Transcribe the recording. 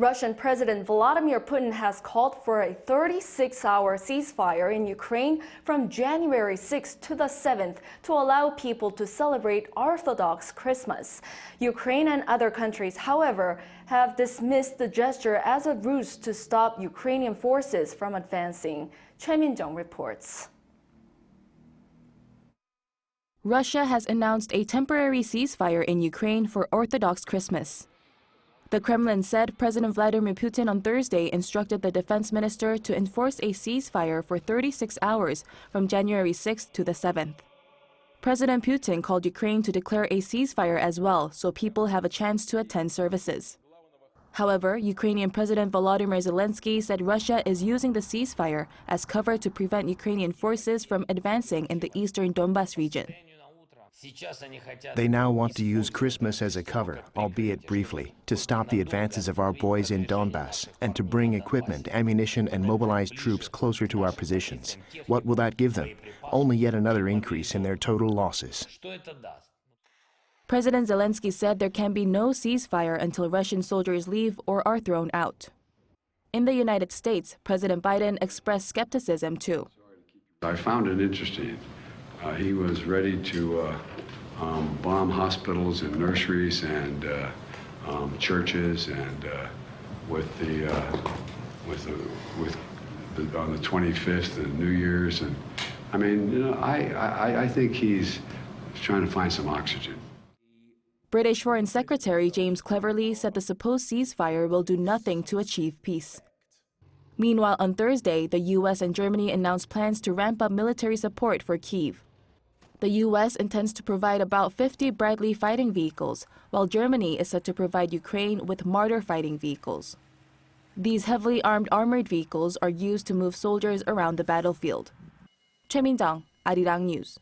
Russian President Vladimir Putin has called for a 36-hour ceasefire in Ukraine from January 6th to the 7th to allow people to celebrate Orthodox Christmas. Ukraine and other countries, however, have dismissed the gesture as a ruse to stop Ukrainian forces from advancing. Choi Min-jung reports. Russia has announced a temporary ceasefire in Ukraine for Orthodox Christmas. The Kremlin said President Vladimir Putin on Thursday instructed the defense minister to enforce a ceasefire for 36 hours from January 6th to the 7th. President Putin called Ukraine to declare a ceasefire as well so people have a chance to attend services. However, Ukrainian President Volodymyr Zelenskyy said Russia is using the ceasefire as cover to prevent Ukrainian forces from advancing in the eastern Donbas region. They now want to use Christmas as a cover, albeit briefly, to stop the advances of our boys in Donbas and to bring equipment, ammunition, and mobilized troops closer to our positions. What will that give them? Only yet another increase in their total losses. President Zelenskyy said there can be no ceasefire until Russian soldiers leave or are thrown out. In the United States, President Biden expressed skepticism too. I found it interesting. He was ready to bomb hospitals and nurseries and churches, and on the 25th and New Year's, and I mean, you know, I think he's trying to find some oxygen. British Foreign Secretary James Cleverly said the supposed ceasefire will do nothing to achieve peace. Meanwhile, on Thursday, the U.S. and Germany announced plans to ramp up military support for Kyiv. The U.S. intends to provide about 50 Bradley fighting vehicles, while Germany is set to provide Ukraine with Marder fighting vehicles. These heavily armed armored vehicles are used to move soldiers around the battlefield. Choi Min-jung, Arirang News.